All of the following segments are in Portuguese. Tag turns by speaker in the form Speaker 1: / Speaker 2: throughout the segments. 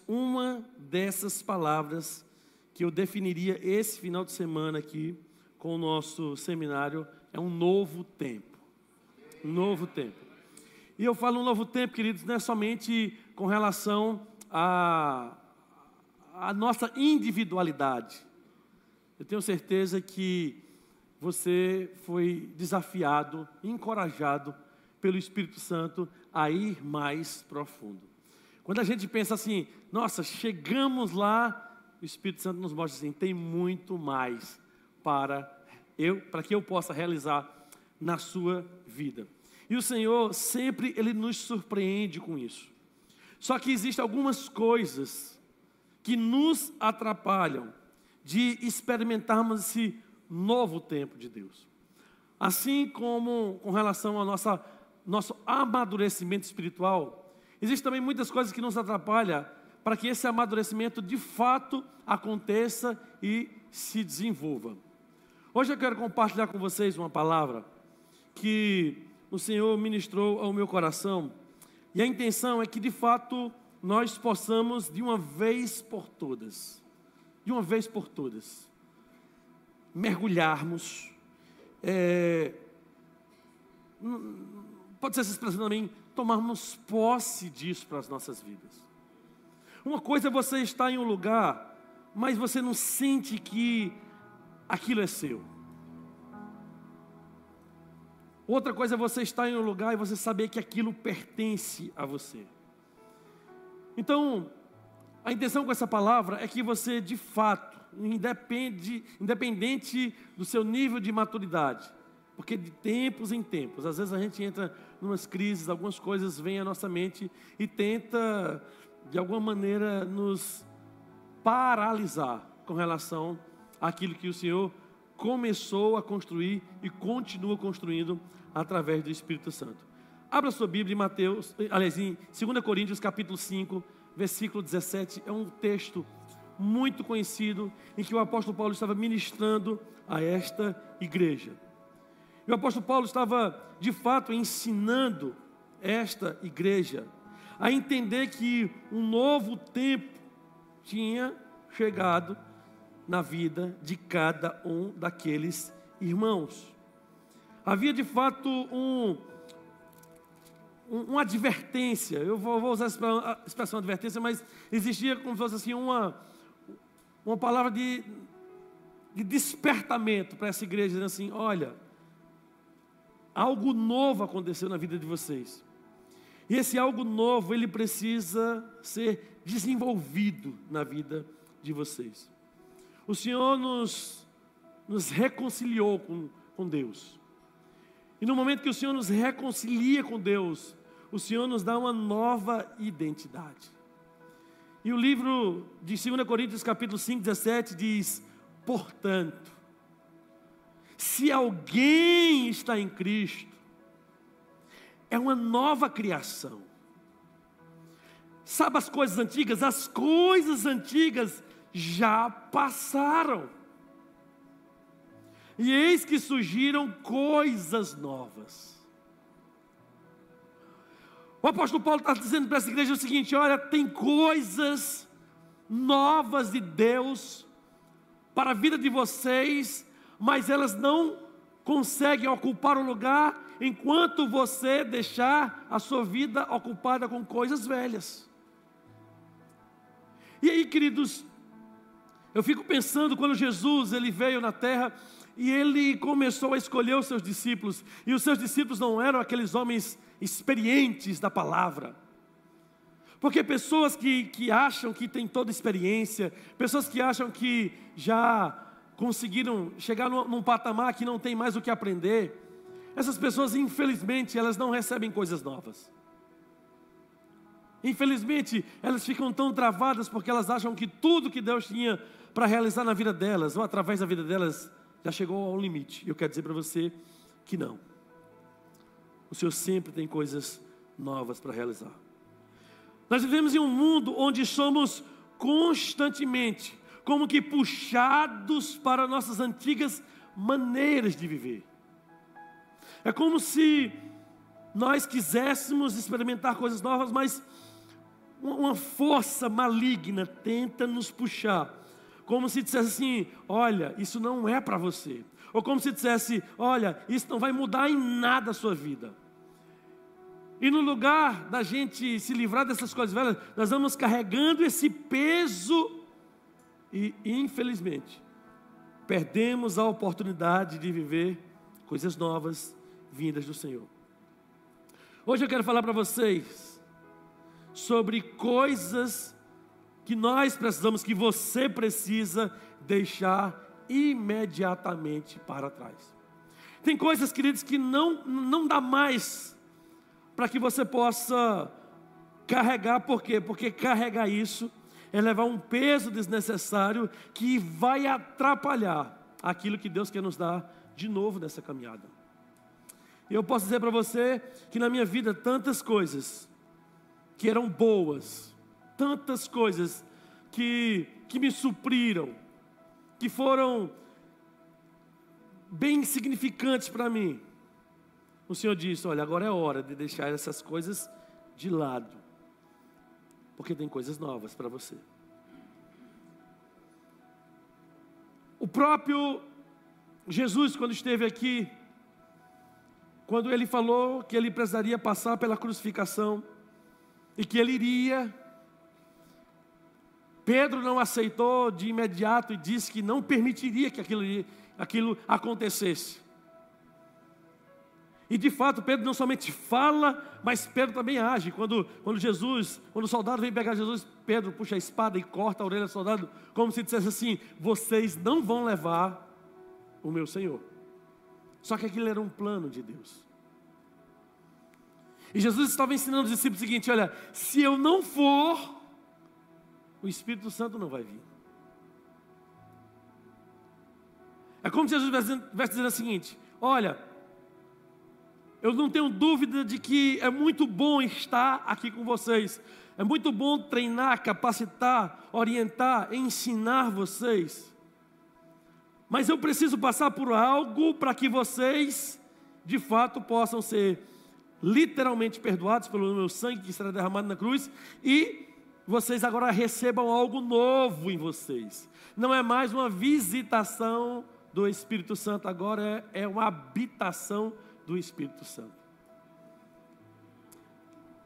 Speaker 1: uma dessas palavras que eu definiria esse final de semana aqui com o nosso seminário é um novo tempo. Um novo tempo. E eu falo um novo tempo, queridos, não é somente com relação à nossa individualidade. Eu tenho certeza que você foi desafiado, encorajado pelo Espírito Santo a ir mais profundo. Quando a gente pensa assim, nossa, chegamos lá, o Espírito Santo nos mostra assim, tem muito mais para que eu possa realizar na sua vida. E o Senhor sempre, Ele nos surpreende com isso. Só que existem algumas coisas que nos atrapalham de experimentarmos esse novo tempo de Deus. Assim como com relação ao nosso amadurecimento espiritual, existem também muitas coisas que nos atrapalham para que esse amadurecimento de fato aconteça e se desenvolva. Hoje eu quero compartilhar com vocês uma palavra que o Senhor ministrou ao meu coração, e a intenção é que de fato nós possamos de uma vez por todas, mergulharmos, pode ser essa expressão também, tomarmos posse disso para as nossas vidas. Uma coisa é você estar em um lugar, mas você não sente que aquilo é seu. Outra coisa é você estar em um lugar e você saber que aquilo pertence a você. Então, a intenção com essa palavra é que você, de fato, independente do seu nível de maturidade, porque de tempos em tempos, às vezes a gente entra em umas crises, algumas coisas vêm à nossa mente e tenta, de alguma maneira, nos paralisar com relação àquilo que o Senhor começou a construir e continua construindo através do Espírito Santo. Abra sua Bíblia em em 2 Coríntios capítulo 5, versículo 17, é um texto muito conhecido, em que o apóstolo Paulo estava ministrando a esta igreja. E o apóstolo Paulo estava, de fato, ensinando esta igreja a entender que um novo tempo tinha chegado na vida de cada um daqueles irmãos. Havia, de fato, uma advertência, eu vou usar a expressão advertência, mas existia como se fosse assim uma palavra de despertamento para essa igreja, dizendo assim, olha, algo novo aconteceu na vida de vocês, e esse algo novo, ele precisa ser desenvolvido na vida de vocês. O Senhor nos reconciliou com Deus, e no momento que o Senhor nos reconcilia com Deus, o Senhor nos dá uma nova identidade. E o livro de 2 Coríntios capítulo 5, 17 diz, portanto, se alguém está em Cristo, é uma nova criação. Sabe as coisas antigas? As coisas antigas já passaram. E eis que surgiram coisas novas. O apóstolo Paulo está dizendo para essa igreja o seguinte, olha, tem coisas novas de Deus para a vida de vocês, mas elas não conseguem ocupar o lugar enquanto você deixar a sua vida ocupada com coisas velhas. E aí, queridos, eu fico pensando quando Jesus ele veio na terra e ele começou a escolher os seus discípulos, e os seus discípulos não eram aqueles homens experientes da palavra, porque pessoas que acham que têm toda experiência, pessoas que acham que já conseguiram chegar num patamar que não tem mais o que aprender, essas pessoas, infelizmente, elas não recebem coisas novas. Infelizmente, elas ficam tão travadas porque elas acham que tudo que Deus tinha para realizar na vida delas, ou através da vida delas, já chegou ao limite. E eu quero dizer para você que não. O Senhor sempre tem coisas novas para realizar. Nós vivemos em um mundo onde somos constantemente como que puxados para nossas antigas maneiras de viver. É como se nós quiséssemos experimentar coisas novas, mas uma força maligna tenta nos puxar, como se dissesse assim: olha, isso não é para você. Ou como se dissesse: olha, isso não vai mudar em nada a sua vida. E no lugar da gente se livrar dessas coisas velhas, nós vamos carregando esse peso e, infelizmente, perdemos a oportunidade de viver coisas novas vindas do Senhor. Hoje eu quero falar para vocês sobre coisas que nós precisamos, que você precisa deixar imediatamente para trás. Tem coisas, queridos, que não dá mais para que você possa carregar. Por quê? Porque carregar isso é levar um peso desnecessário que vai atrapalhar aquilo que Deus quer nos dar de novo nessa caminhada. E eu posso dizer para você que na minha vida tantas coisas que eram boas, tantas coisas que me supriram, que foram bem significantes para mim, o Senhor disse: olha, agora é hora de deixar essas coisas de lado, porque tem coisas novas para você. O próprio Jesus, quando esteve aqui, quando ele falou que ele precisaria passar pela crucificação e que ele iria, Pedro não aceitou de imediato e disse que não permitiria que aquilo acontecesse. E de fato Pedro não somente fala, mas Pedro também age. Quando o soldado vem pegar Jesus, Pedro puxa a espada e corta a orelha do soldado, como se dissesse assim: vocês não vão levar o meu Senhor. Só que aquilo era um plano de Deus. E Jesus estava ensinando os discípulos o seguinte: olha, se eu não for, o Espírito Santo não vai vir. É como se Jesus estivesse dizendo o seguinte: olha, eu não tenho dúvida de que é muito bom estar aqui com vocês. É muito bom treinar, capacitar, orientar, ensinar vocês. Mas eu preciso passar por algo para que vocês, de fato, possam ser literalmente perdoados pelo meu sangue que será derramado na cruz. E vocês agora recebam algo novo em vocês. Não é mais uma visitação do Espírito Santo, agora é uma habitação do Espírito Santo.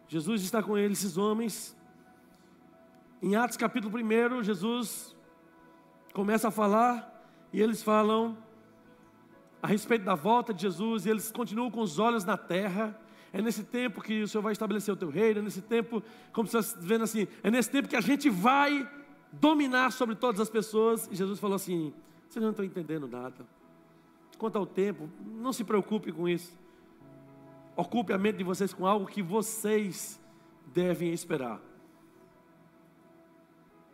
Speaker 1: Jesus está com eles, esses homens. Em Atos capítulo 1, Jesus começa a falar, e eles falam a respeito da volta de Jesus, e eles continuam com os olhos na terra. É nesse tempo que o Senhor vai estabelecer o teu reino, é nesse tempo, como você está vendo assim, é nesse tempo que a gente vai dominar sobre todas as pessoas. E Jesus falou assim: vocês não estão entendendo nada. Quanto ao tempo, não se preocupe com isso. Ocupe a mente de vocês com algo que vocês devem esperar.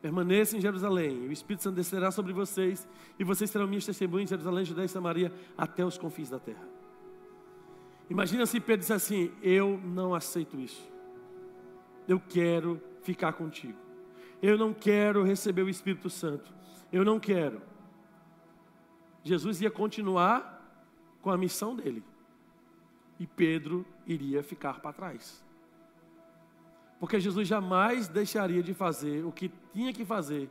Speaker 1: Permaneça em Jerusalém, e o Espírito Santo descerá sobre vocês, e vocês serão minhas testemunhas em Jerusalém, Judeia e Samaria, até os confins da terra. Imagina se Pedro disse assim: eu não aceito isso. Eu quero ficar contigo. Eu não quero receber o Espírito Santo. Eu não quero. Jesus ia continuar com a missão dele, e Pedro iria ficar para trás, porque Jesus jamais deixaria de fazer o que tinha que fazer,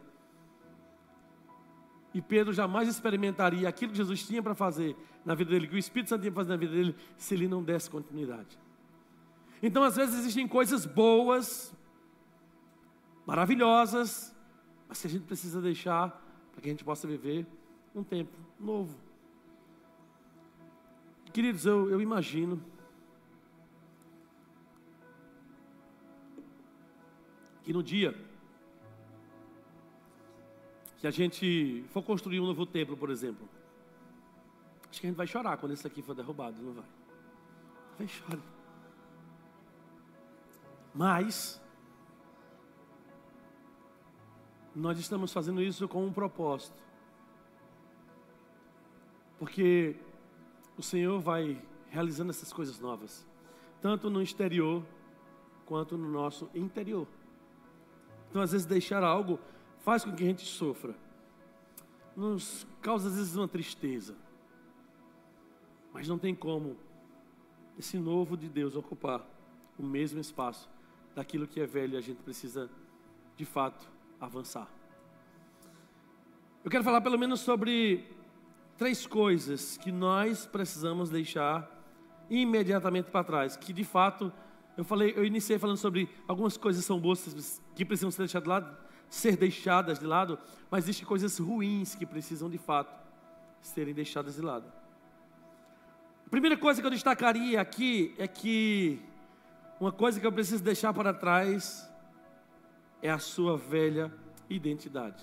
Speaker 1: e Pedro jamais experimentaria aquilo que Jesus tinha para fazer na vida dele, que o Espírito Santo tinha para fazer na vida dele, se ele não desse continuidade. Então, às vezes existem coisas boas, maravilhosas, mas que a gente precisa deixar para que a gente possa viver um tempo novo. Queridos, eu imagino que no dia que a gente for construir um novo templo, por exemplo, acho que a gente vai chorar quando esse aqui for derrubado, não vai? Vai chorar. Mas nós estamos fazendo isso com um propósito, porque o Senhor vai realizando essas coisas novas, tanto no exterior quanto no nosso interior. Então, às vezes, deixar algo faz com que a gente sofra, nos causa às vezes uma tristeza, mas não tem como esse novo de Deus ocupar o mesmo espaço daquilo que é velho e a gente precisa, de fato, avançar. Eu quero falar pelo menos sobre 3 coisas que nós precisamos deixar imediatamente para trás, que de fato, eu iniciei falando sobre algumas coisas que são boas que precisam ser deixadas de lado, mas existem coisas ruins que precisam de fato serem deixadas de lado. A primeira coisa que eu destacaria aqui é que uma coisa que eu preciso deixar para trás é a sua velha identidade.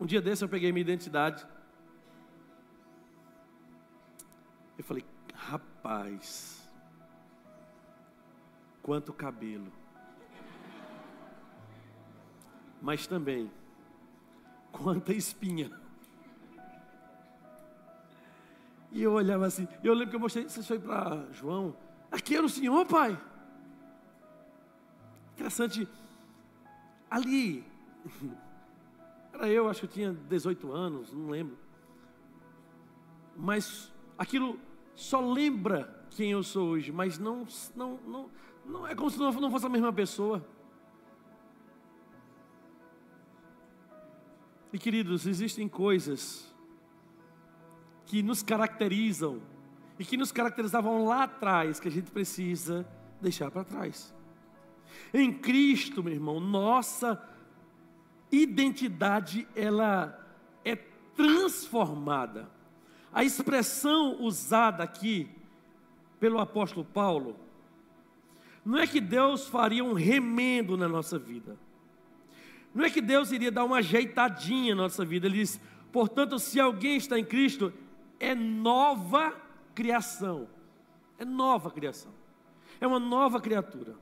Speaker 1: Um dia desse eu peguei minha identidade. Eu falei, rapaz, quanto cabelo. Mas também, quanta espinha. E eu olhava assim, eu lembro que eu mostrei, você foi para João, aqui era o Senhor, pai. Interessante, ali, era eu, acho que eu tinha 18 anos, não lembro. Mas aquilo só lembra quem eu sou hoje, mas não é como se não fosse a mesma pessoa. E queridos, existem coisas que nos caracterizam e que nos caracterizavam lá atrás, que a gente precisa deixar para trás. Em Cristo, meu irmão, nossa identidade, ela é transformada. A expressão usada aqui pelo apóstolo Paulo, não é que Deus faria um remendo na nossa vida. Não é que Deus iria dar uma ajeitadinha na nossa vida. Ele diz, portanto, se alguém está em Cristo, é nova criação. É nova criação. É uma nova criatura.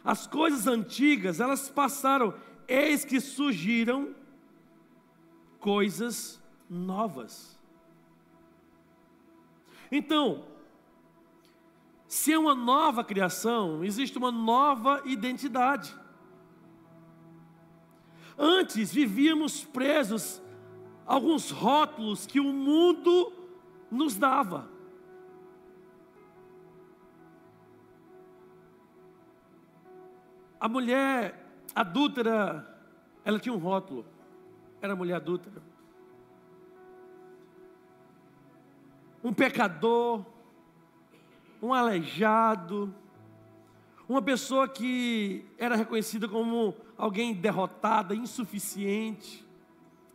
Speaker 1: As coisas antigas, elas passaram, eis que surgiram coisas novas. Então, se é uma nova criação, existe uma nova identidade. Antes vivíamos presos a alguns rótulos que o mundo nos dava. A mulher adúltera, ela tinha um rótulo, era mulher adúltera. Um pecador, um aleijado, uma pessoa que era reconhecida como alguém derrotada, insuficiente.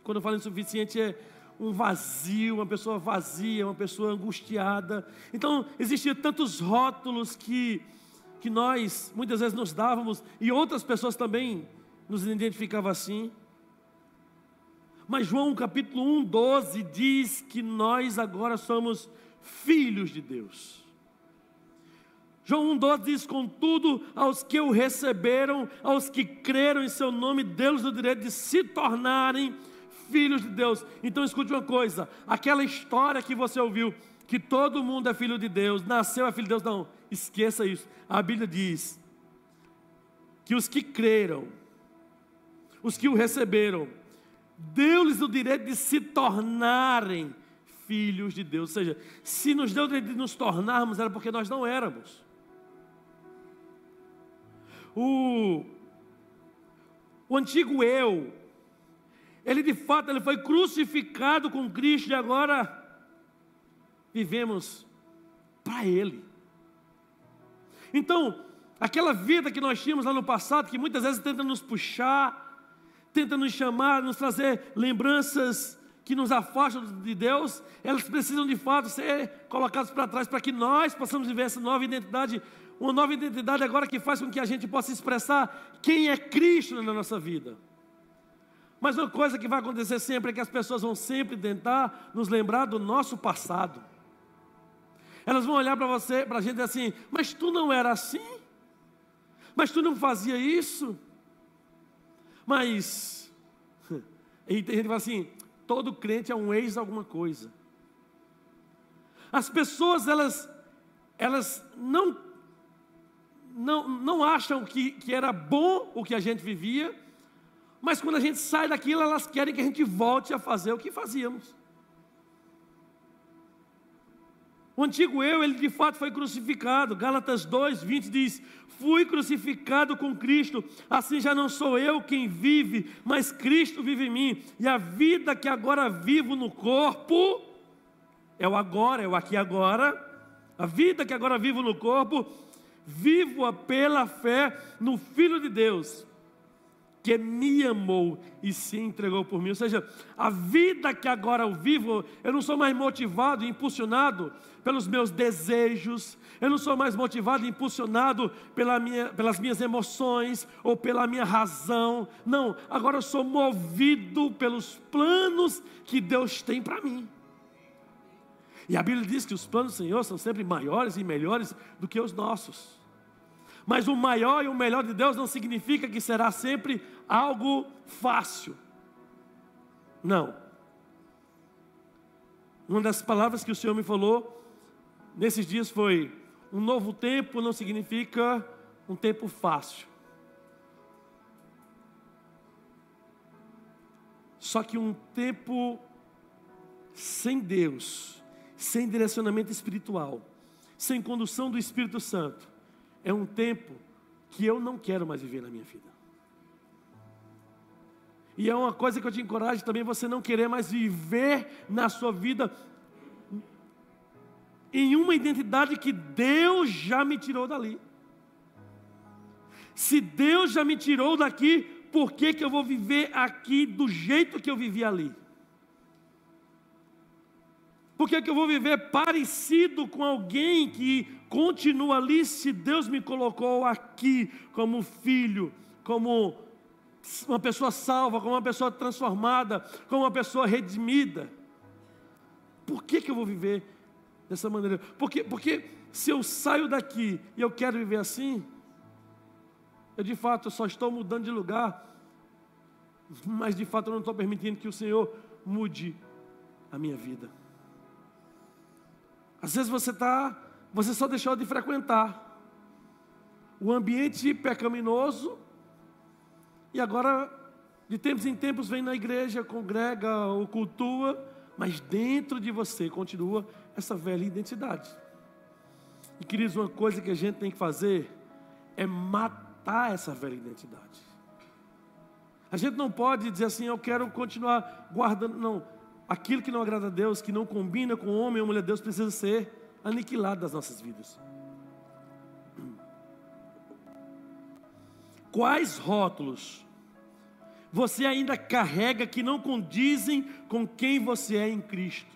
Speaker 1: Quando eu falo insuficiente é um vazio, uma pessoa vazia, uma pessoa angustiada. Então existiam tantos rótulos que nós muitas vezes nos dávamos, e outras pessoas também nos identificavam assim. Mas João capítulo 1:12 diz que nós agora somos filhos de Deus. João 1:12 diz, contudo, aos que o receberam, aos que creram em seu nome, deu-lhes o direito de se tornarem filhos de Deus. Então escute uma coisa, aquela história que você ouviu, que todo mundo é filho de Deus, nasceu é filho de Deus, não, esqueça isso. A Bíblia diz que os que creram, os que o receberam, deu-lhes o direito de se tornarem filhos de Deus. Ou seja, se nos deu o direito de nos tornarmos, era porque nós não éramos. O antigo eu, ele de fato ele foi crucificado com Cristo, e agora vivemos para Ele. Então, aquela vida que nós tínhamos lá no passado, que muitas vezes tenta nos puxar, tenta nos chamar, nos trazer lembranças que nos afastam de Deus, elas precisam de fato ser colocadas para trás, para que nós possamos viver essa nova identidade, uma nova identidade agora que faz com que a gente possa expressar quem é Cristo na nossa vida. Mas uma coisa que vai acontecer sempre é que as pessoas vão sempre tentar nos lembrar do nosso passado. Elas vão olhar para você, para a gente assim, mas tu não era assim? Mas tu não fazia isso? Mas, e tem gente que fala assim, todo crente é um ex alguma coisa. As pessoas, elas não acham que era bom o que a gente vivia, mas quando a gente sai daquilo, elas querem que a gente volte a fazer o que fazíamos. O antigo eu, ele de fato foi crucificado. Gálatas 2:20 diz: fui crucificado com Cristo, assim já não sou eu quem vive, mas Cristo vive em mim. E a vida que agora vivo no corpo, é o agora, é o aqui e agora. A vida que agora vivo no corpo, vivo-a pela fé no Filho de Deus, que me amou e se entregou por mim. Ou seja, a vida que agora eu vivo, eu não sou mais motivado e impulsionado pelos meus desejos, eu não sou mais motivado e impulsionado pelas minhas emoções ou pela minha razão. Não, agora eu sou movido pelos planos que Deus tem para mim. E a Bíblia diz que os planos do Senhor são sempre maiores e melhores do que os nossos. Mas o maior e o melhor de Deus não significa que será sempre algo fácil. Não. Uma das palavras que o Senhor me falou nesses dias foi: um novo tempo não significa um tempo fácil. Só que um tempo sem Deus, sem direcionamento espiritual, sem condução do Espírito Santo, é um tempo que eu não quero mais viver na minha vida. E é uma coisa que eu te encorajo também, você não querer mais viver na sua vida em uma identidade que Deus já me tirou dali. Se Deus já me tirou daqui, por que eu vou viver aqui do jeito que eu vivi ali? Por que eu vou viver parecido com alguém que continua ali, se Deus me colocou aqui como filho, como uma pessoa salva, como uma pessoa transformada, como uma pessoa redimida? Por que eu vou viver dessa maneira? Porque se eu saio daqui e eu quero viver assim, eu de fato só estou mudando de lugar, mas de fato eu não estou permitindo que o Senhor mude a minha vida. Às vezes você só deixou de frequentar o ambiente pecaminoso e agora, de tempos em tempos, vem na igreja, congrega ou cultua, mas dentro de você continua essa velha identidade. E queridos, uma coisa que a gente tem que fazer é matar essa velha identidade. A gente não pode dizer assim: eu quero continuar guardando, não. Aquilo que não agrada a Deus, que não combina com o homem ou mulher de Deus, precisa ser aniquilado das nossas vidas. Quais rótulos você ainda carrega que não condizem com quem você é em Cristo?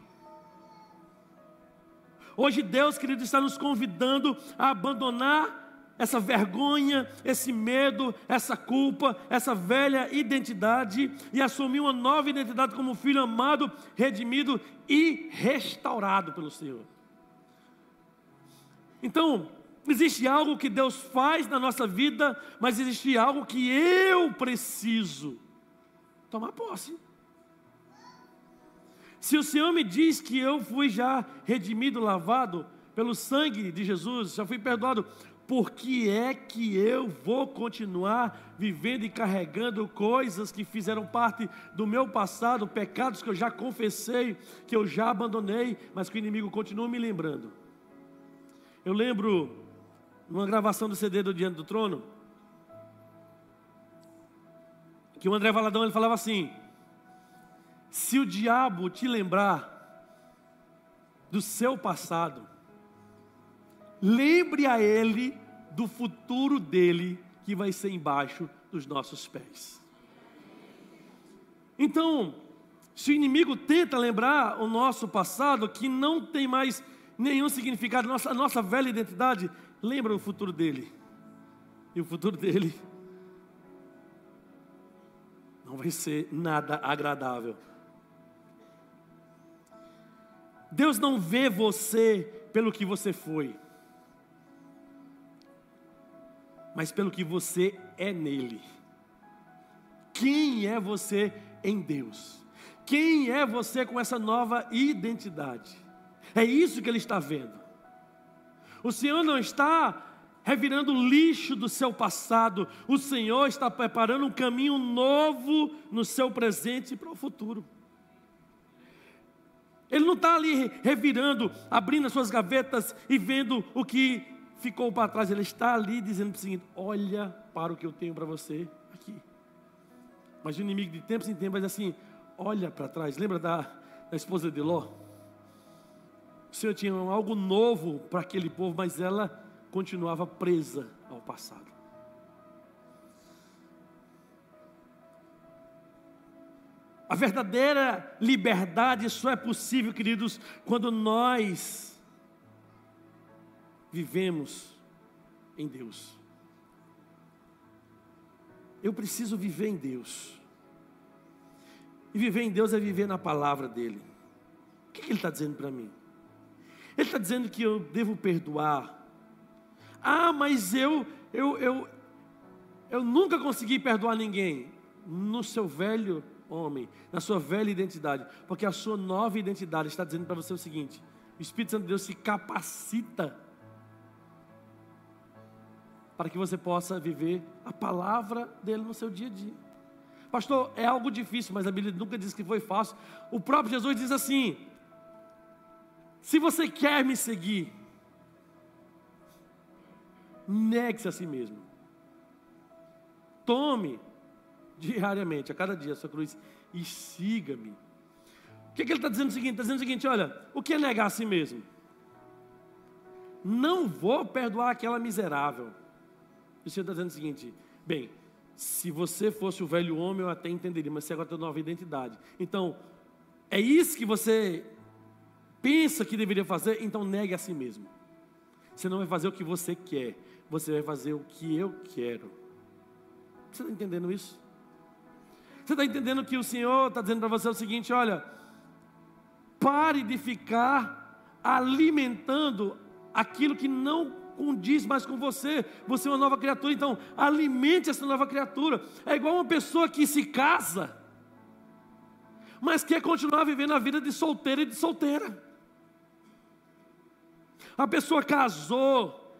Speaker 1: Hoje Deus, querido, está nos convidando a abandonar essa vergonha, esse medo, essa culpa, essa velha identidade e assumir uma nova identidade como filho amado, redimido e restaurado pelo Senhor. Então, existe algo que Deus faz na nossa vida, mas existe algo que eu preciso tomar posse. Se o Senhor me diz que eu fui já redimido, lavado pelo sangue de Jesus, já fui perdoado, por que é que eu vou continuar vivendo e carregando coisas que fizeram parte do meu passado, pecados que eu já confessei, que eu já abandonei, mas que o inimigo continua me lembrando? Eu lembro, numa gravação do CD do Diante do Trono, que o André Valadão ele falava assim: se o diabo te lembrar do seu passado, lembre a ele do futuro dele, que vai ser embaixo dos nossos pés. Então, se o inimigo tenta lembrar o nosso passado, que não tem mais nenhum significado, a nossa velha identidade, lembra o futuro dele. E o futuro dele não vai ser nada agradável. Deus não vê você pelo que você foi, mas pelo que você é nele. Quem é você em Deus? Quem é você com essa nova identidade? É isso que Ele está vendo. O Senhor não está revirando o lixo do seu passado. O Senhor está preparando um caminho novo no seu presente e para o futuro. Ele não está ali revirando, abrindo as suas gavetas e vendo o que ficou para trás. Ele está ali dizendo o seguinte: olha para o que eu tenho para você aqui. Mas o inimigo de tempos em tempos vai dizer assim: olha para trás. Lembra da esposa de Ló? O Senhor tinha algo novo para aquele povo, mas ela continuava presa ao passado. A verdadeira liberdade só é possível, queridos, quando nós vivemos em Deus. Eu preciso viver em Deus. E viver em Deus é viver na palavra dEle. O que Ele está dizendo para mim? Ele está dizendo que eu devo perdoar. Ah, mas eu nunca consegui perdoar ninguém. No seu velho homem, na sua velha identidade. Porque a sua nova identidade está dizendo para você o seguinte: o Espírito Santo de Deus se capacita para que você possa viver a palavra dele no seu dia a dia. Pastor, é algo difícil, mas a Bíblia nunca diz que foi fácil. O próprio Jesus diz assim: se você quer me seguir, negue-se a si mesmo. Tome diariamente, a cada dia, a sua cruz e siga-me. O que ele está dizendo o seguinte? Está dizendo o seguinte: olha, o que é negar a si mesmo? Não vou perdoar aquela miserável. O Senhor está dizendo o seguinte: bem, se você fosse o velho homem eu até entenderia, mas você agora tem uma nova identidade. Então, é isso que você pensa que deveria fazer? Então negue a si mesmo. Você não vai fazer o que você quer, você vai fazer o que eu quero. Você está entendendo isso? Você está entendendo que o Senhor está dizendo para você o seguinte: olha, pare de ficar alimentando aquilo que não condiz mais com você. Você é uma nova criatura, então alimente essa nova criatura. É igual uma pessoa que se casa, mas quer continuar vivendo a vida de solteiro e de solteira. A pessoa casou,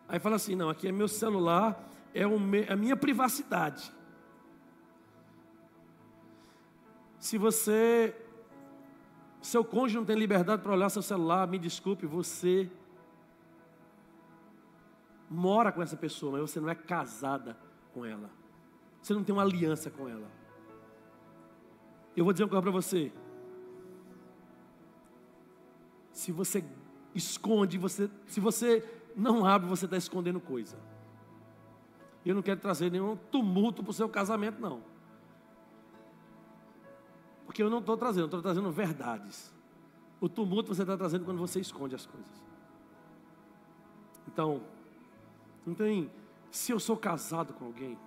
Speaker 1: aí fala assim: não, aqui é meu celular, é a minha privacidade. Se seu cônjuge não tem liberdade para olhar seu celular, me desculpe, você mora com essa pessoa, mas você não é casada com ela. Você não tem uma aliança com ela. Eu vou dizer uma coisa para você: se você esconde, se você não abre, você está escondendo coisa. Eu não quero trazer nenhum tumulto para o seu casamento, não. Porque eu não estou trazendo, eu estou trazendo verdades. O tumulto você está trazendo quando você esconde as coisas. Então, se eu sou casado com alguém,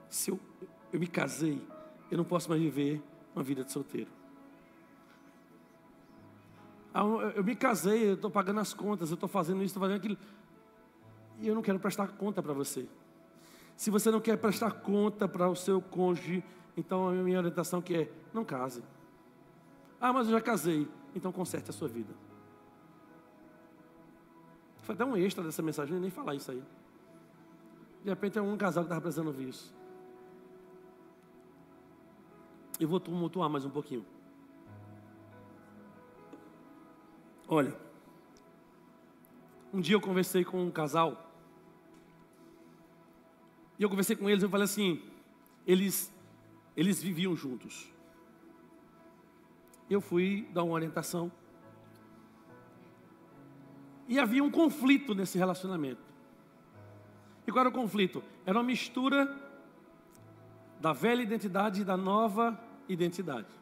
Speaker 1: se eu me casei, eu não posso mais viver uma vida de solteiro. Eu me casei, eu estou pagando as contas, eu estou fazendo isso, estou fazendo aquilo, e eu não quero prestar conta para você. Se você não quer prestar conta para o seu cônjuge, então a minha orientação que é: não case. Ah, mas eu já casei. Então conserte a sua vida. Foi até um extra dessa mensagem, nem falar isso aí. De repente é um casal que estava precisando ouvir isso. Eu vou tumultuar mais um pouquinho. Olha, um dia eu conversei com um casal, e eu conversei com eles, eu falei assim, eles viviam juntos. Eu fui dar uma orientação, e havia um conflito nesse relacionamento. E qual era o conflito? Era uma mistura da velha identidade e da nova identidade.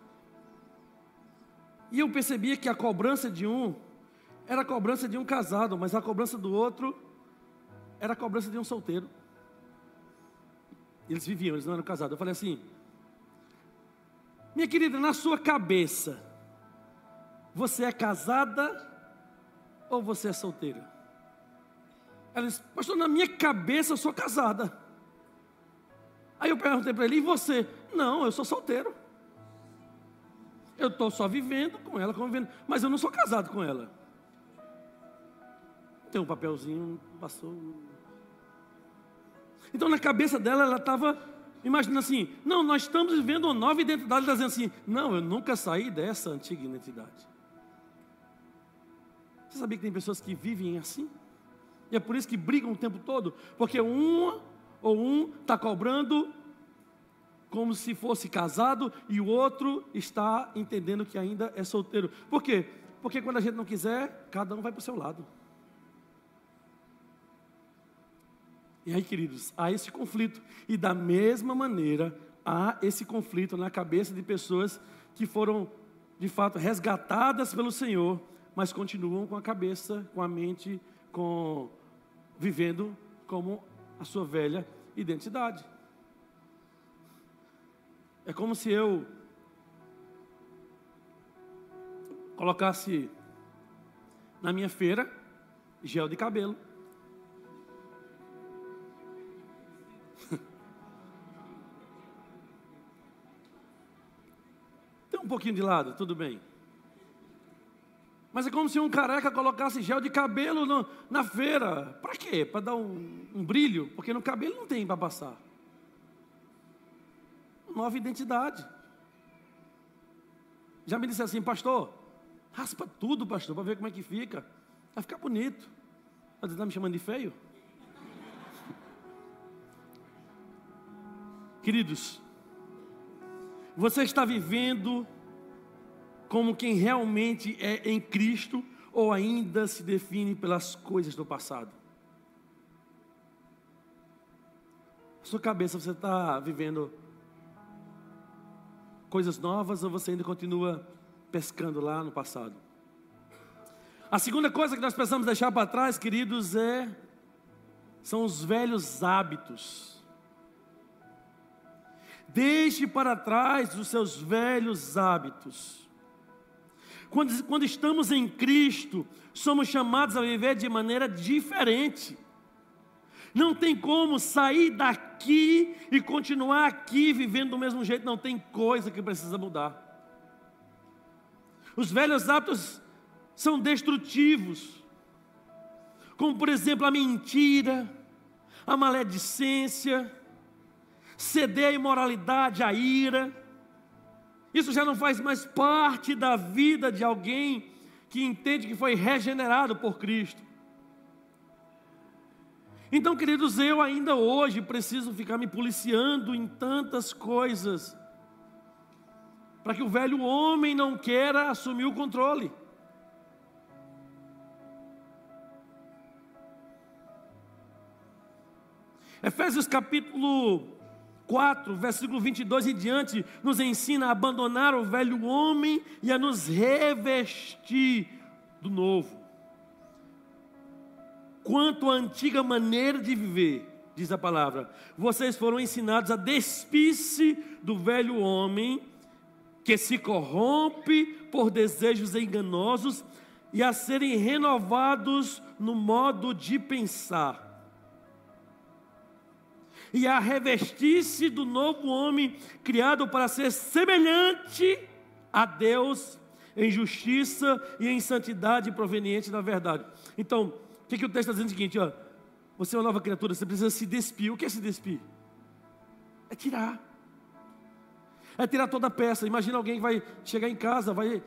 Speaker 1: E eu percebia que a cobrança de um era a cobrança de um casado, mas a cobrança do outro era a cobrança de um solteiro. Eles viviam, eles não eram casados. Eu falei assim: minha querida, na sua cabeça, você é casada ou você é solteira? Ela disse: pastor, na minha cabeça eu sou casada. Aí eu perguntei para ele: e você? Não, eu sou solteiro. Eu estou só vivendo com ela, convivendo, mas eu não sou casado com ela. Tem um papelzinho, passou. Então na cabeça dela, ela estava Imagina assim, não, nós estamos vivendo uma nova identidade, dizendo assim, não, eu nunca saí dessa antiga identidade. Você sabia que tem pessoas que vivem assim? E é por isso que brigam o tempo todo, porque um está cobrando como se fosse casado e o outro está entendendo que ainda é solteiro. Por quê? Porque quando a gente não quiser, cada um vai para o seu lado. E aí, queridos, há esse conflito. E da mesma maneira, há esse conflito na cabeça de pessoas que foram, de fato, resgatadas pelo Senhor, mas continuam com a cabeça, com a mente, vivendo como a sua velha identidade. É como se eu colocasse na minha feira gel de cabelo. Tem um pouquinho de lado, tudo bem. Mas é como se um careca colocasse gel de cabelo na feira. Para quê? Para dar um brilho? Porque no cabelo não tem para passar. Nova identidade. Já me disse assim, pastor, raspa tudo, pastor, para ver como é que fica. Vai ficar bonito. Você está me chamando de feio? Queridos, você está vivendo como quem realmente é em Cristo ou ainda se define pelas coisas do passado? Na sua cabeça você está vivendo coisas novas ou você ainda continua pescando lá no passado? A segunda coisa que nós precisamos deixar para trás, queridos, são os velhos hábitos. Deixe para trás os seus velhos hábitos. Quando estamos em Cristo, somos chamados a viver de maneira diferente. Não tem como sair daqui e continuar aqui vivendo do mesmo jeito. Não, tem coisa que precisa mudar. Os velhos hábitos são destrutivos, como por exemplo a mentira, a maledicência, ceder à imoralidade, à ira. Isso já não faz mais parte da vida de alguém que entende que foi regenerado por Cristo. Então, queridos, eu ainda hoje preciso ficar me policiando em tantas coisas, para que o velho homem não queira assumir o controle. Efésios capítulo 4, versículo 22 em diante, nos ensina a abandonar o velho homem e a nos revestir do novo. Quanto à antiga maneira de viver, diz a palavra, vocês foram ensinados a despir-se do velho homem, que se corrompe por desejos enganosos, e a serem renovados no modo de pensar, e a revestir-se do novo homem, criado para ser semelhante a Deus, em justiça e em santidade proveniente da verdade. Então, o que o texto está dizendo? É o seguinte, ó, você é uma nova criatura, você precisa se despir. O que é se despir? É tirar. É tirar toda a peça. Imagina alguém que vai chegar em casa, vai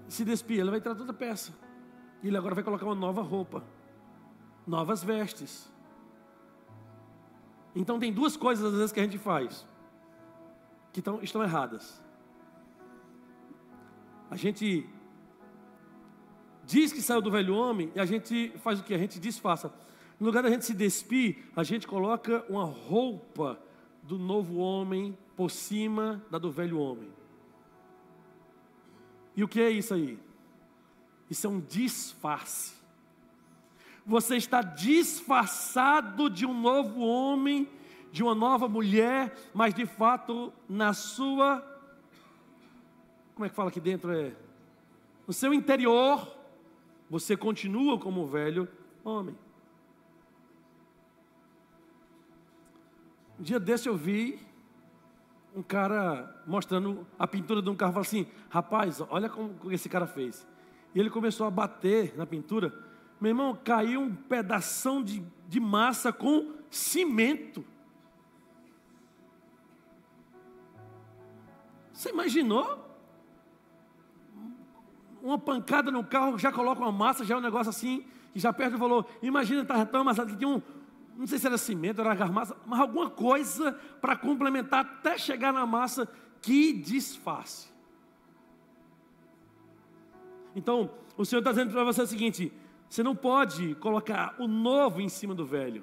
Speaker 1: se despir, ele vai tirar toda a peça. E ele agora vai colocar uma nova roupa, novas vestes. Então tem duas coisas às vezes que a gente faz que estão erradas. A gente diz que saiu do velho homem e a gente faz o que? A gente disfarça. No lugar da gente se despir, a gente coloca uma roupa do novo homem por cima da do velho homem. E o que é isso aí? Isso é um disfarce. Você está disfarçado de um novo homem, de uma nova mulher, mas de fato na sua, como é que fala aqui dentro? No seu interior, você continua como o velho homem. Um dia desse eu vi um cara mostrando a pintura de um carro, falou assim, rapaz, olha como esse cara fez. E ele começou a bater na pintura. Meu irmão, caiu um pedação de massa com cimento. Você imaginou? Uma pancada no carro, já coloca uma massa, já é um negócio assim, que já perde o valor. Imagina, estava tão amassado que tinha não sei se era cimento, era argamassa, mas alguma coisa para complementar até chegar na massa. Que disfarce. Então, o Senhor está dizendo para você o seguinte: você não pode colocar o novo em cima do velho.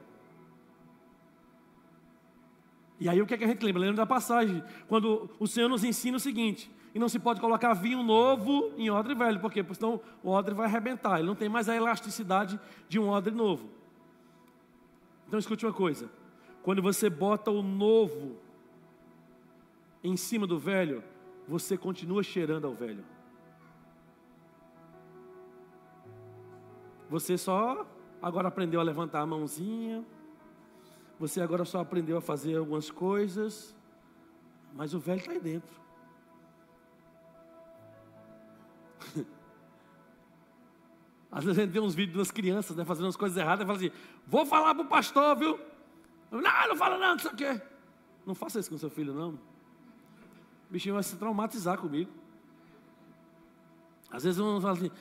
Speaker 1: E aí o que é que a gente lembra? Lembra da passagem, quando o Senhor nos ensina o seguinte: e não se pode colocar vinho novo em odre velho. Por quê? Porque senão o odre vai arrebentar. Ele não tem mais a elasticidade de um odre novo. Então escute uma coisa: quando você bota o novo em cima do velho, você continua cheirando ao velho. Você só agora aprendeu a levantar a mãozinha. Você agora só aprendeu a fazer algumas coisas. Mas o velho está aí dentro. Às vezes a gente vê uns vídeos das crianças, né, fazendo as coisas erradas e fala assim: vou falar para o pastor, viu? Não fala não sei o quê. Não faça isso com seu filho, não. O bichinho vai se traumatizar comigo. Às vezes um fala assim: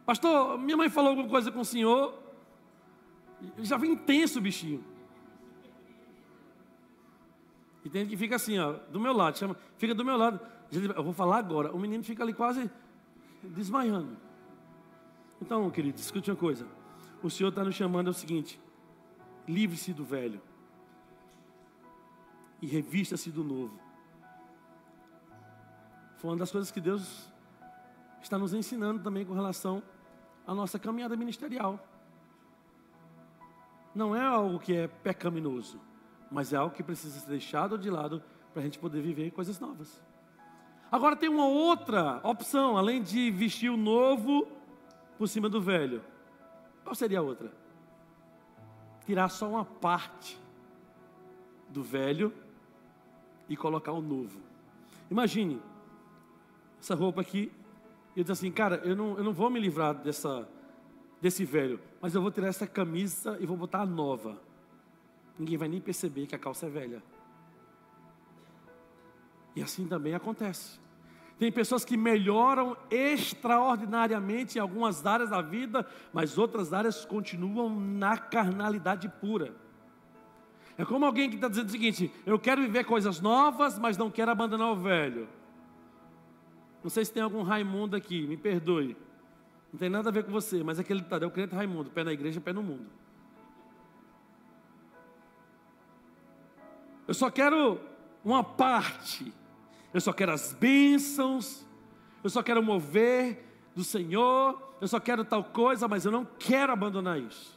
Speaker 1: pastor, minha mãe falou alguma coisa com o senhor. Já vem intenso o bichinho. E tem gente que fica assim, ó, do meu lado, fica do meu lado. Eu vou falar agora. O menino fica ali quase desmaiando. Então, querido, escute uma coisa. O Senhor está nos chamando ao seguinte: livre-se do velho e revista-se do novo. Foi uma das coisas que Deus está nos ensinando também com relação à nossa caminhada ministerial. Não é algo que é pecaminoso, mas é algo que precisa ser deixado de lado para a gente poder viver coisas novas. Agora tem uma outra opção, além de vestir o novo por cima do velho. Qual seria a outra? Tirar só uma parte do velho e colocar o novo. Imagine essa roupa aqui. E eu disse assim: cara, eu não vou me livrar desse velho, mas eu vou tirar essa camisa e vou botar a nova. Ninguém vai nem perceber que a calça é velha. E assim também acontece. Tem pessoas que melhoram extraordinariamente em algumas áreas da vida, mas outras áreas continuam na carnalidade pura. É como alguém que está dizendo o seguinte: eu quero viver coisas novas, mas não quero abandonar o velho. Não sei se tem algum Raimundo aqui, me perdoe. Não tem nada a ver com você, mas aquele ditado é o crente Raimundo: pé na igreja, pé no mundo. Eu só quero uma parte. Eu só quero as bênçãos, eu só quero mover do Senhor, eu só quero tal coisa, mas eu não quero abandonar isso.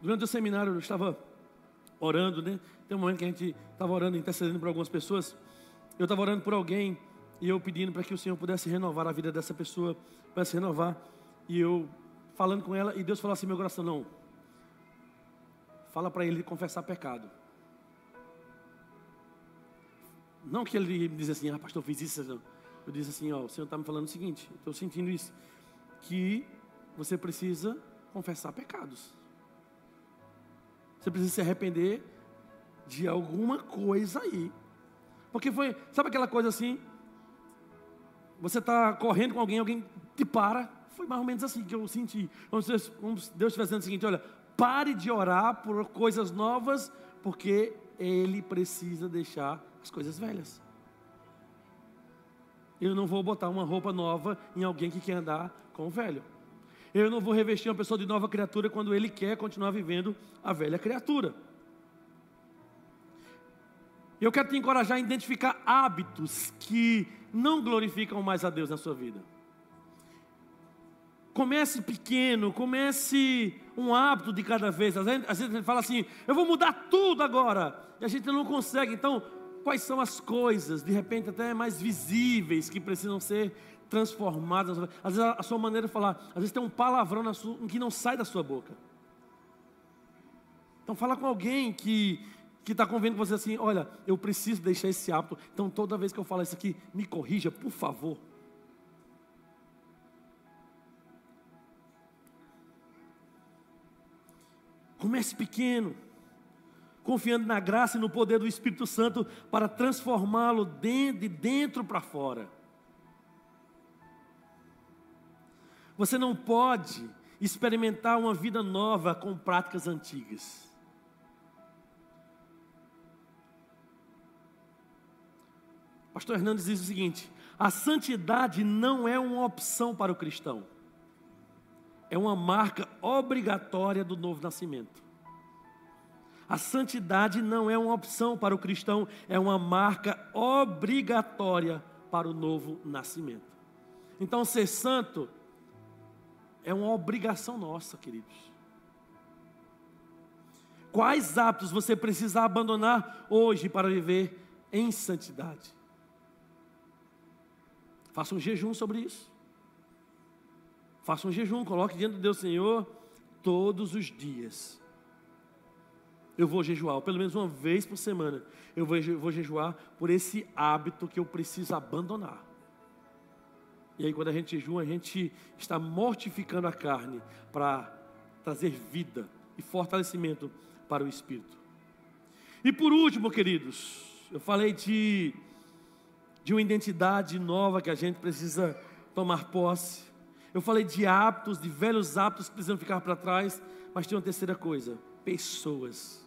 Speaker 1: Durante o seminário eu estava orando, né? Tem um momento que a gente estava orando, intercedendo por algumas pessoas. Eu estava orando por alguém e eu pedindo para que o Senhor pudesse renovar a vida dessa pessoa, pudesse renovar. E eu falando com ela, e Deus falou assim no meu coração: não, fala para ele confessar pecado. Não que ele me diz assim: pastor, eu fiz isso. Não. Eu disse assim: o Senhor está me falando o seguinte, estou sentindo isso, que você precisa confessar pecados. Você precisa se arrepender de alguma coisa aí. Porque foi, sabe aquela coisa assim? Você está correndo com alguém te para. Foi mais ou menos assim que eu senti. Como Deus estivesse dizendo o seguinte: olha, pare de orar por coisas novas, porque Ele precisa deixar as coisas velhas. Eu não vou botar uma roupa nova em alguém que quer andar com o velho. Eu não vou revestir uma pessoa de nova criatura quando ele quer continuar vivendo a velha criatura. Eu quero te encorajar a identificar hábitos que não glorificam mais a Deus na sua vida. Comece pequeno, comece um hábito de cada vez. Às vezes a gente fala assim: eu vou mudar tudo agora. E a gente não consegue. Então, quais são as coisas, de repente até mais visíveis, que precisam ser transformadas? Às vezes a sua maneira de falar, às vezes tem um palavrão que não sai da sua boca. Então fala com alguém que está convivendo com você assim: olha, eu preciso deixar esse hábito. Então toda vez que eu falo isso aqui, me corrija, por favor. Comece pequeno, confiando na graça e no poder do Espírito Santo para transformá-lo de dentro para fora. Você não pode experimentar uma vida nova com práticas antigas. Pastor Hernandes diz o seguinte: a santidade não é uma opção para o cristão, é uma marca obrigatória do novo nascimento. A santidade não é uma opção para o cristão, é uma marca obrigatória para o novo nascimento. Então, ser santo é uma obrigação nossa, queridos. Quais hábitos você precisa abandonar hoje para viver em santidade? Faça um jejum sobre isso. Faça um jejum, coloque diante de Deus: Senhor, todos os dias eu vou jejuar, ou pelo menos uma vez por semana eu vou jejuar por esse hábito que eu preciso abandonar. E aí, quando a gente jejua, a gente está mortificando a carne para trazer vida e fortalecimento para o Espírito. E por último, queridos, eu falei de uma identidade nova que a gente precisa tomar posse. Eu falei de hábitos, de velhos hábitos que precisam ficar para trás. Mas tem uma terceira coisa: pessoas.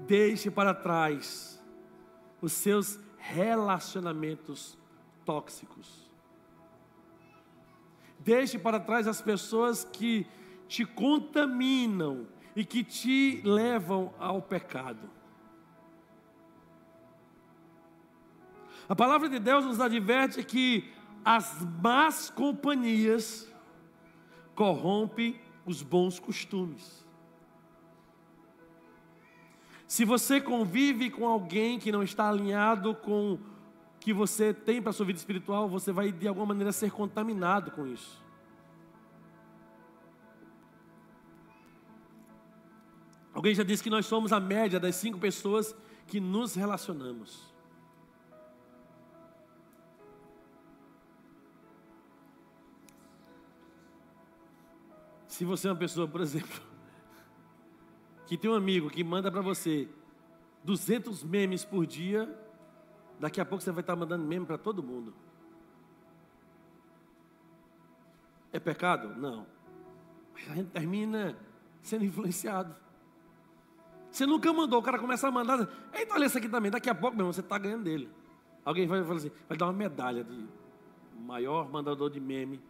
Speaker 1: Deixe para trás os seus relacionamentos tóxicos. Deixe para trás as pessoas que te contaminam e que te levam ao pecado. A palavra de Deus nos adverte que as más companhias corrompem os bons costumes. Se você convive com alguém que não está alinhado com o que você tem para a sua vida espiritual, você vai de alguma maneira ser contaminado com isso. Alguém já disse que nós somos a média das 5 pessoas que nos relacionamos. Se você é uma pessoa, por exemplo, que tem um amigo que manda para você 200 memes por dia, daqui a pouco você vai estar mandando meme para todo mundo. É pecado? Não. Mas a gente termina sendo influenciado. Você nunca mandou, o cara começa a mandar: eita, olha isso aqui também. Daqui a pouco, meu irmão, você está ganhando dele. Alguém vai falar assim, vai dar uma medalha de maior mandador de meme.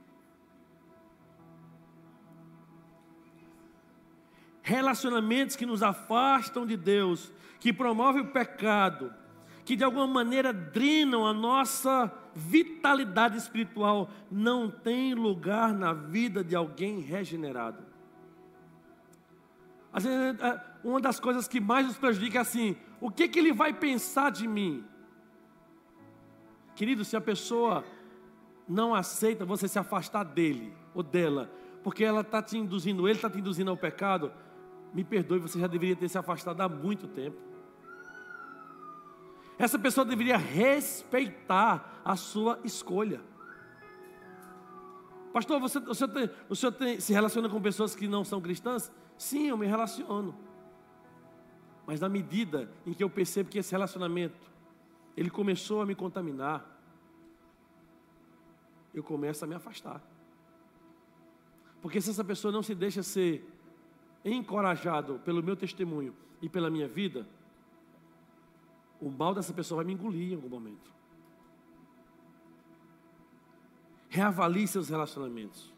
Speaker 1: Relacionamentos que nos afastam de Deus, que promovem o pecado, que de alguma maneira drenam a nossa vitalidade espiritual, não tem lugar na vida de alguém regenerado. Às vezes, uma das coisas que mais nos prejudica é assim: o que ele vai pensar de mim? Querido, se a pessoa não aceita você se afastar dele ou dela, porque ela está te induzindo, ele está te induzindo ao pecado, me perdoe, você já deveria ter se afastado há muito tempo. Essa pessoa deveria respeitar a sua escolha. Pastor, o senhor se relaciona com pessoas que não são cristãs? Sim, eu me relaciono. Mas na medida em que eu percebo que esse relacionamento, ele começou a me contaminar, eu começo a me afastar. Porque se essa pessoa não se deixa ser encorajado pelo meu testemunho e pela minha vida, o mal dessa pessoa vai me engolir em algum momento. Reavalie seus relacionamentos.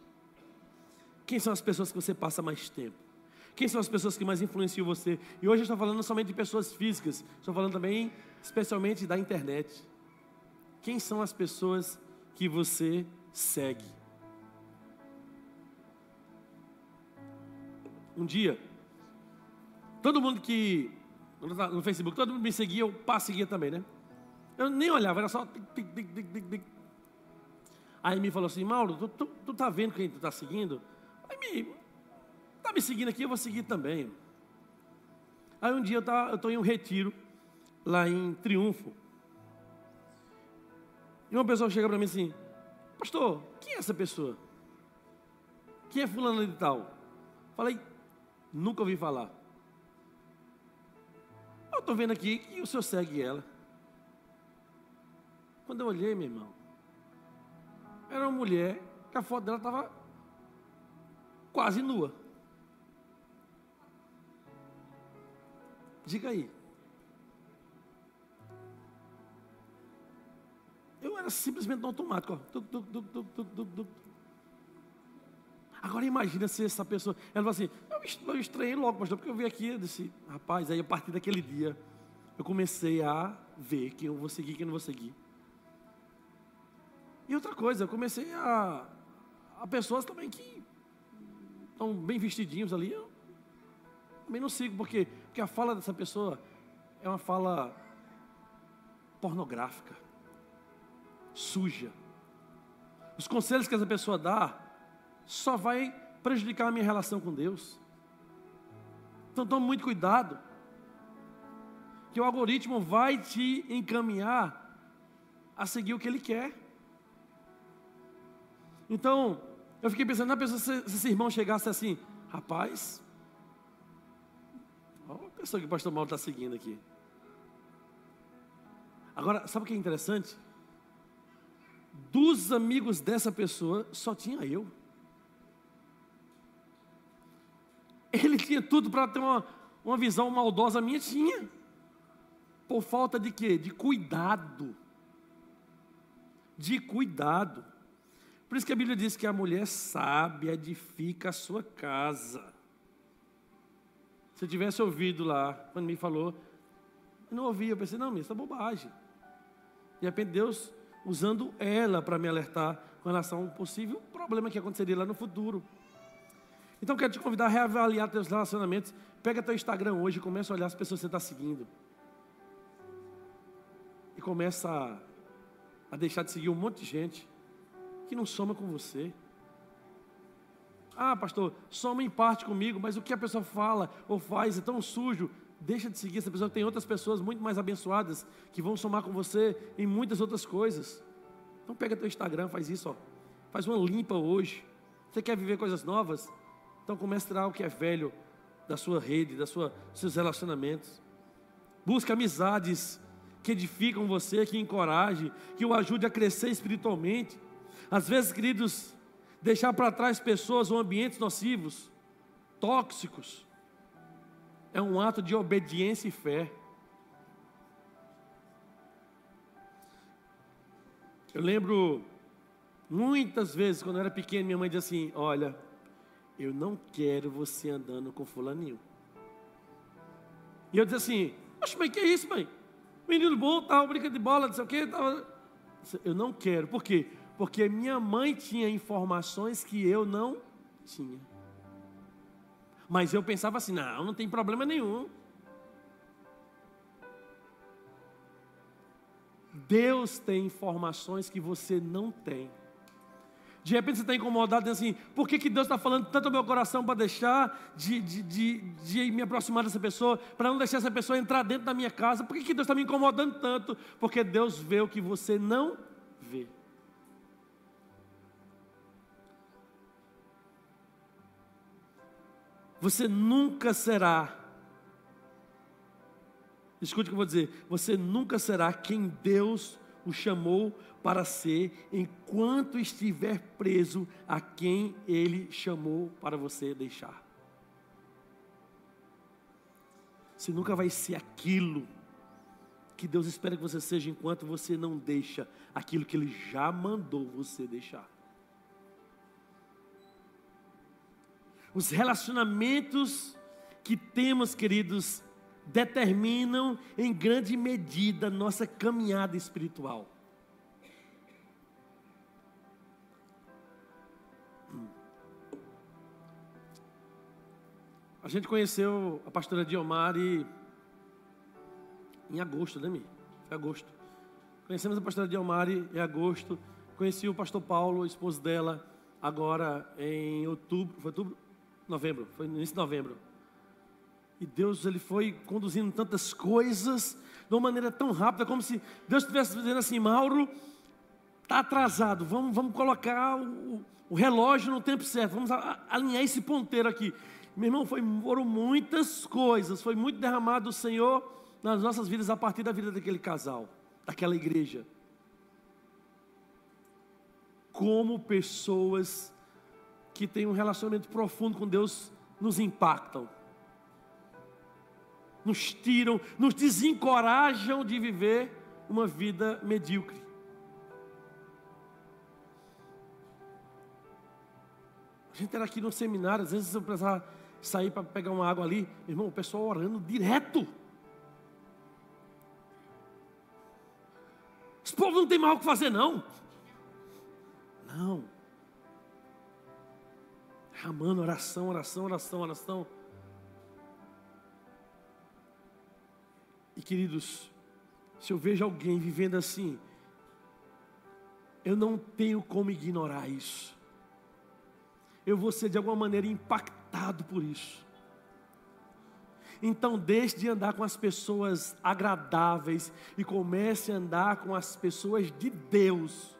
Speaker 1: Quem são as pessoas que você passa mais tempo? Quem são as pessoas que mais influenciam você? E hoje eu estou falando somente de pessoas físicas, estou falando também especialmente da internet. Quem são as pessoas que você segue? Um dia, todo mundo que no Facebook, todo mundo me seguia, eu seguia também, né? Eu nem olhava, era só tic, tic, tic, tic, tic. Aí me falou assim: Mauro, tu tá vendo quem tu tá seguindo? Aí tá me seguindo aqui, eu vou seguir também. Aí um dia eu tô em um retiro lá em Triunfo, e uma pessoa chega para mim assim: pastor, quem é essa pessoa? Quem é fulano de tal? Falei: Nunca ouvi falar. Eu estou vendo aqui que o senhor segue ela. Quando eu olhei, meu irmão, era uma mulher que a foto dela estava quase nua. Diga aí. Eu era simplesmente no automático. Ó. Agora imagina se essa pessoa... Ela falou assim, eu estranhei logo, pastor, porque eu vi aqui, eu disse, rapaz, aí a partir daquele dia, eu comecei a ver quem eu vou seguir e quem eu não vou seguir. E outra coisa, eu comecei a pessoas também que estão bem vestidinhos ali, eu também não sigo, porque a fala dessa pessoa é uma fala pornográfica, suja. Os conselhos que essa pessoa dá só vai prejudicar a minha relação com Deus. Então tome muito cuidado, que o algoritmo vai te encaminhar a seguir o que ele quer. Então, eu fiquei pensando, na pessoa, se esse irmão chegasse assim, rapaz, olha a pessoa que o pastor Mauro está seguindo aqui. Agora, sabe o que é interessante? Dos amigos dessa pessoa, só tinha eu. Ele tinha tudo para ter uma visão maldosa minha, tinha. Por falta de quê? De cuidado. De cuidado. Por isso que a Bíblia diz que a mulher sábia edifica a sua casa. Se eu tivesse ouvido lá, quando me falou, eu não ouvi, eu pensei, não, isso é bobagem. De repente Deus usando ela para me alertar com relação a um possível problema que aconteceria lá no futuro. Então eu quero te convidar a reavaliar teus relacionamentos. Pega teu Instagram hoje e começa a olhar as pessoas que você está seguindo. E começa a deixar de seguir um monte de gente que não soma com você. Ah, pastor, soma em parte comigo, mas o que a pessoa fala ou faz é tão sujo. Deixa de seguir essa pessoa. Tem outras pessoas muito mais abençoadas que vão somar com você em muitas outras coisas. Então pega teu Instagram, faz isso, ó. Faz uma limpa hoje. Você quer viver coisas novas? Então comece a tirar o que é velho da sua rede, dos seus relacionamentos. Busca amizades que edificam você, que encorajem, que o ajude a crescer espiritualmente. Às vezes, queridos, deixar para trás pessoas ou ambientes nocivos, tóxicos, é um ato de obediência e fé. Eu lembro muitas vezes, quando eu era pequeno, minha mãe dizia assim, olha, eu não quero você andando com fulaninho. E eu dizia assim, poxa, mãe, que é isso, mãe? Menino bom, tal, brinca de bola, não sei o quê. Tal. Eu não quero, por quê? Porque minha mãe tinha informações que eu não tinha. Mas eu pensava assim, não tem problema nenhum. Deus tem informações que você não tem. De repente você está incomodado, dizendo assim, por que Deus está falando tanto ao meu coração para deixar de me aproximar dessa pessoa, para não deixar essa pessoa entrar dentro da minha casa? Por que Deus está me incomodando tanto? Porque Deus vê o que você não vê. Você nunca será, escute o que eu vou dizer, você nunca será quem Deus o chamou para ser, enquanto estiver preso a quem Ele chamou para você deixar. Você nunca vai ser aquilo que Deus espera que você seja, enquanto você não deixa aquilo que Ele já mandou você deixar. Os relacionamentos que temos, queridos, determinam em grande medida nossa caminhada espiritual. A gente conheceu a pastora Diomari em agosto, né, Mi? Foi agosto. Conhecemos a pastora Diomari em agosto. Conheci o pastor Paulo, o esposo dela, agora em outubro. Foi outubro? Novembro. Foi no início de novembro. E Deus, Ele foi conduzindo tantas coisas de uma maneira tão rápida, como se Deus estivesse dizendo assim, Mauro, está atrasado, vamos colocar o relógio no tempo certo, vamos alinhar esse ponteiro aqui. Meu irmão, foram muitas coisas, foi muito derramado do Senhor nas nossas vidas a partir da vida daquele casal, daquela igreja. Como pessoas que têm um relacionamento profundo com Deus nos impactam, nos tiram, nos desencorajam de viver uma vida medíocre. A gente era aqui no seminário, às vezes eu precisava sair para pegar uma água ali, irmão, o pessoal orando direto. Esse povo não tem mais o que fazer, não. Não. Derramando oração, oração, oração, oração. E queridos, se eu vejo alguém vivendo assim, eu não tenho como ignorar isso. Eu vou ser de alguma maneira impactado por isso. Então deixe de andar com as pessoas agradáveis e comece a andar com as pessoas de Deus,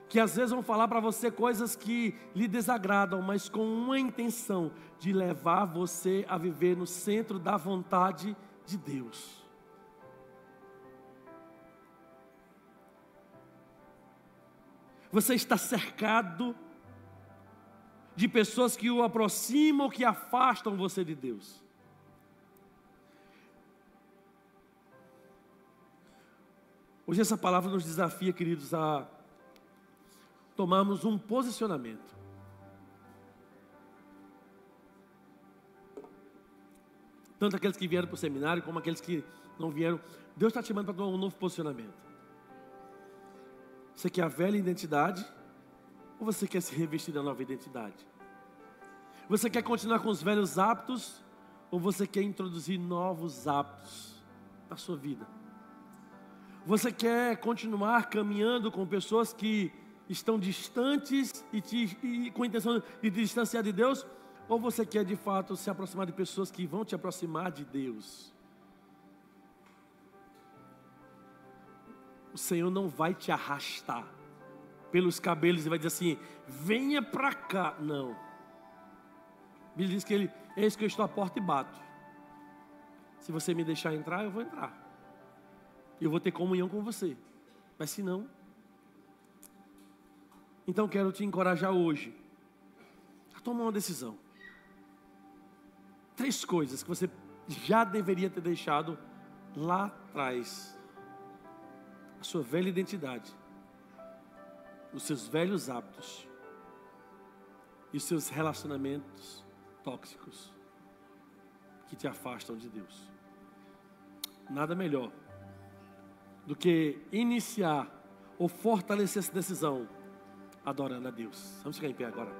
Speaker 1: que às vezes vão falar para você coisas que lhe desagradam, mas com uma intenção de levar você a viver no centro da vontade de Deus. Você está cercado de pessoas que o aproximam ou que afastam você de Deus. Hoje essa palavra nos desafia, queridos, a tomarmos um posicionamento. Tanto aqueles que vieram para o seminário, como aqueles que não vieram. Deus está te chamando para tomar um novo posicionamento. Você quer a velha identidade? Ou você quer se revestir da nova identidade? Você quer continuar com os velhos hábitos? Ou você quer introduzir novos hábitos na sua vida? Você quer continuar caminhando com pessoas que estão distantes e com a intenção de distanciar de Deus? Ou você quer de fato se aproximar de pessoas que vão te aproximar de Deus? O Senhor não vai te arrastar pelos cabelos e vai dizer assim, venha para cá. Não. Ele diz que eis que eu estou à porta e bato. Se você me deixar entrar, eu vou entrar. Eu vou ter comunhão com você. Mas se não... Então quero te encorajar hoje a tomar uma decisão. 3 coisas que você já deveria ter deixado lá atrás. A sua velha identidade, os seus velhos hábitos e os seus relacionamentos tóxicos que te afastam de Deus. Nada melhor do que iniciar ou fortalecer essa decisão adorando a Deus. Vamos ficar em pé agora.